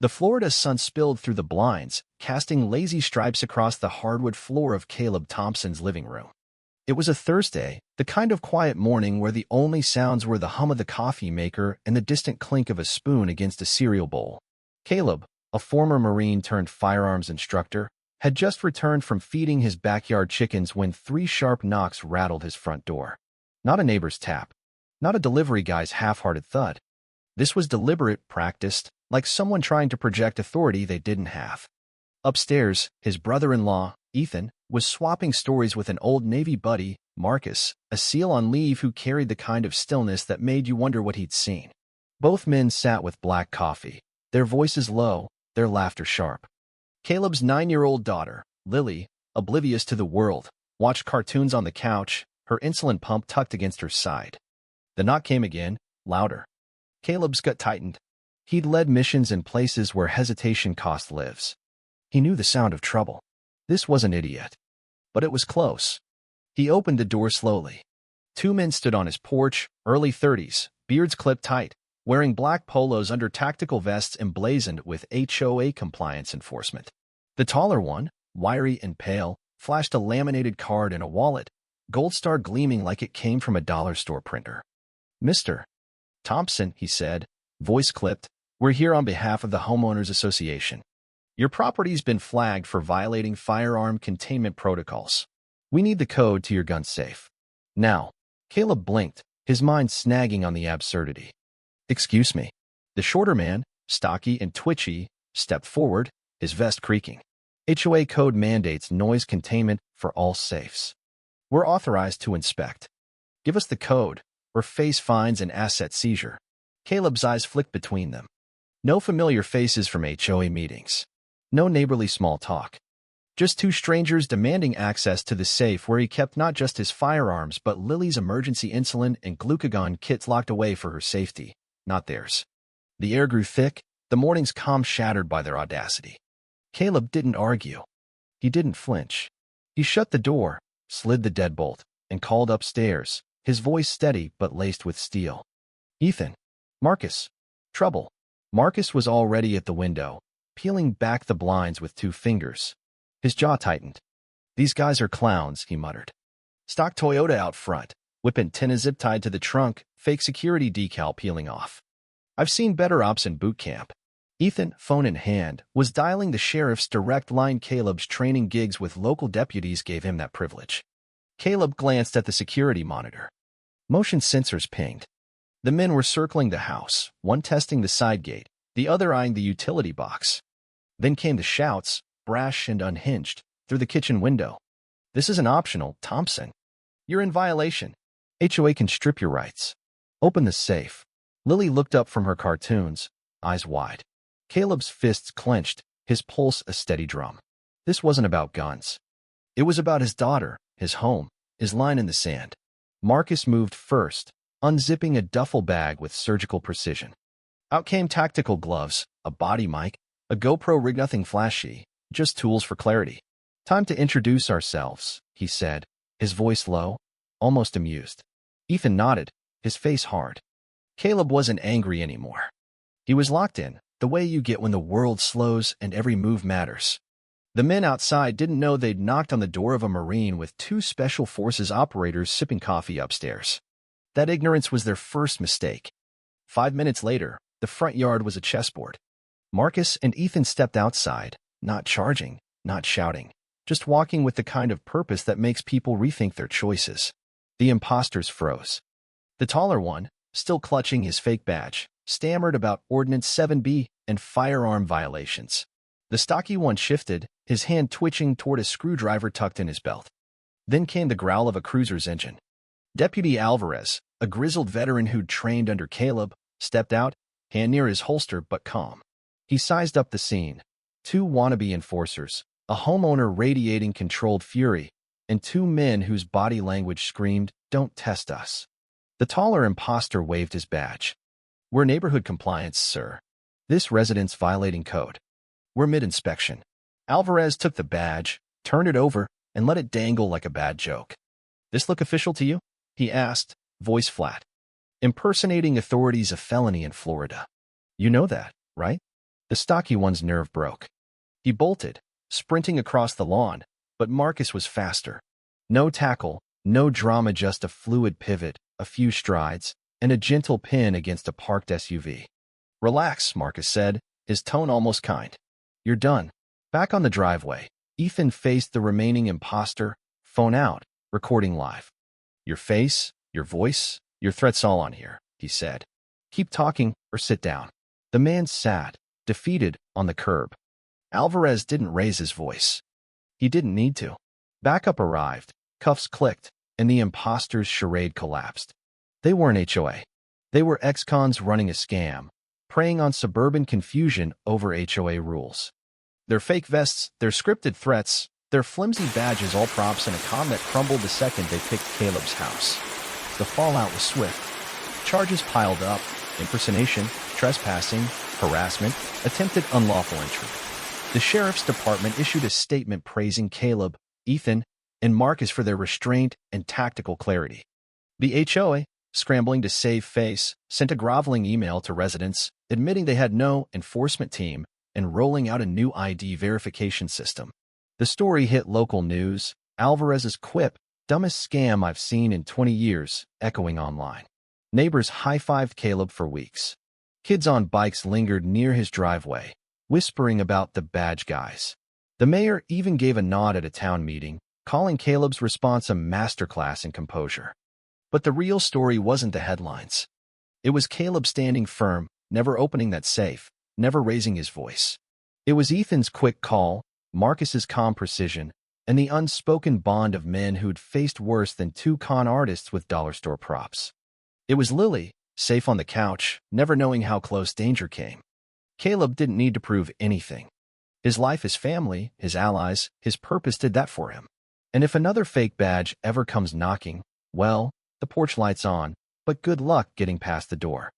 The Florida sun spilled through the blinds, casting lazy stripes across the hardwood floor of Caleb Thompson's living room. It was a Thursday, the kind of quiet morning where the only sounds were the hum of the coffee maker and the distant clink of a spoon against a cereal bowl. Caleb, a former Marine turned firearms instructor, had just returned from feeding his backyard chickens when 3 sharp knocks rattled his front door. Not a neighbor's tap. Not a delivery guy's half-hearted thud. This was deliberate, practiced, like someone trying to project authority they didn't have. Upstairs, his brother-in-law, Ethan, was swapping stories with an old Navy buddy, Marcus, a SEAL on leave who carried the kind of stillness that made you wonder what he'd seen. Both men sat with black coffee, their voices low, their laughter sharp. Caleb's 9-year-old daughter, Lily, oblivious to the world, watched cartoons on the couch, her insulin pump tucked against her side. The knock came again, louder. Caleb's gut tightened. He'd led missions in places where hesitation cost lives. He knew the sound of trouble. This wasn't idiot. But it was close. He opened the door slowly. 2 men stood on his porch, early 30s, beards clipped tight, wearing black polos under tactical vests emblazoned with HOA compliance enforcement. The taller one, wiry and pale, flashed a laminated card in a wallet, gold star gleaming like it came from a dollar store printer. "Mr. Thompson," he said, voice clipped, "we're here on behalf of the Homeowners Association. Your property's been flagged for violating firearm containment protocols. We need the code to your gun safe. Now." Caleb blinked, his mind snagging on the absurdity. "Excuse me." The shorter man, stocky and twitchy, stepped forward, his vest creaking. "HOA code mandates noise containment for all safes. We're authorized to inspect. Give us the code, or face fines and asset seizure." Caleb's eyes flicked between them. No familiar faces from HOA meetings. No neighborly small talk. Just 2 strangers demanding access to the safe where he kept not just his firearms but Lily's emergency insulin and glucagon kits locked away for her safety, not theirs. The air grew thick, the morning's calm shattered by their audacity. Caleb didn't argue. He didn't flinch. He shut the door, slid the deadbolt, and called upstairs, his voice steady but laced with steel. "Ethan. Marcus. Trouble." Marcus was already at the window, peeling back the blinds with 2 fingers. His jaw tightened. "These guys are clowns," he muttered. Stock Toyota out front, whip antenna zip tied to the trunk, fake security decal peeling off. "I've seen better ops in boot camp." Ethan, phone in hand, was dialing the sheriff's direct line. Caleb's training gigs with local deputies gave him that privilege. Caleb glanced at the security monitor. Motion sensors pinged. The men were circling the house, one testing the side gate, the other eyeing the utility box. Then came the shouts, brash and unhinged, through the kitchen window. "This isn't optional, Thompson. You're in violation. HOA can strip your rights. Open the safe." Lily looked up from her cartoons, eyes wide. Caleb's fists clenched, his pulse a steady drum. This wasn't about guns. It was about his daughter, his home, his line in the sand. Marcus moved first, unzipping a duffel bag with surgical precision. Out came tactical gloves, a body mic, a GoPro rig, nothing flashy, just tools for clarity. "Time to introduce ourselves," he said, his voice low, almost amused. Ethan nodded, his face hard. Caleb wasn't angry anymore. He was locked in, the way you get when the world slows and every move matters. The men outside didn't know they'd knocked on the door of a Marine with 2 Special Forces operators sipping coffee upstairs. That ignorance was their first mistake. 5 minutes later, the front yard was a chessboard. Marcus and Ethan stepped outside, not charging, not shouting, just walking with the kind of purpose that makes people rethink their choices. The imposters froze. The taller one, still clutching his fake badge, stammered about Ordinance 7B and firearm violations. The stocky one shifted, his hand twitching toward a screwdriver tucked in his belt. Then came the growl of a cruiser's engine. Deputy Alvarez, a grizzled veteran who'd trained under Caleb, stepped out, hand near his holster but calm. He sized up the scene. 2 wannabe enforcers, a homeowner radiating controlled fury, and 2 men whose body language screamed, "Don't test us." The taller imposter waved his badge. "We're neighborhood compliance, sir. This resident's violating code. We're mid-inspection." Alvarez took the badge, turned it over, and let it dangle like a bad joke. "This look official to you?" he asked, voice flat. "Impersonating authority's a felony in Florida. You know that, right?" The stocky one's nerve broke. He bolted, sprinting across the lawn, but Marcus was faster. No tackle, no drama, just a fluid pivot, a few strides, and a gentle pin against a parked SUV. "Relax," Marcus said, his tone almost kind. "You're done." Back on the driveway, Ethan faced the remaining imposter, phone out, recording live. "Your face, your voice, your threats all on here," he said. "Keep talking or sit down." The man sat, defeated, on the curb. Alvarez didn't raise his voice. He didn't need to. Backup arrived, cuffs clicked, and the imposter's charade collapsed. They weren't HOA. They were ex-cons running a scam, preying on suburban confusion over HOA rules. Their fake vests, their scripted threats, their flimsy badges, all props in a con that crumbled the second they picked Caleb's house. The fallout was swift. Charges piled up: impersonation, trespassing, harassment, attempted unlawful entry. The sheriff's department issued a statement praising Caleb, Ethan, and Marcus for their restraint and tactical clarity. The HOA, scrambling to save face, sent a groveling email to residents admitting they had no enforcement team and rolling out a new ID verification system. The story hit local news, Alvarez's quip, "Dumbest scam I've seen in 20 years," echoing online. Neighbors high-fived Caleb for weeks. Kids on bikes lingered near his driveway, whispering about the badge guys. The mayor even gave a nod at a town meeting, calling Caleb's response a masterclass in composure. But the real story wasn't the headlines. It was Caleb standing firm, never opening that safe, never raising his voice. It was Ethan's quick call, Marcus's calm precision, and the unspoken bond of men who'd faced worse than two con artists with dollar store props. It was Lily, safe on the couch, never knowing how close danger came. Caleb didn't need to prove anything. His life, his family, his allies, his purpose did that for him. And if another fake badge ever comes knocking, well, the porch light's on, but good luck getting past the door.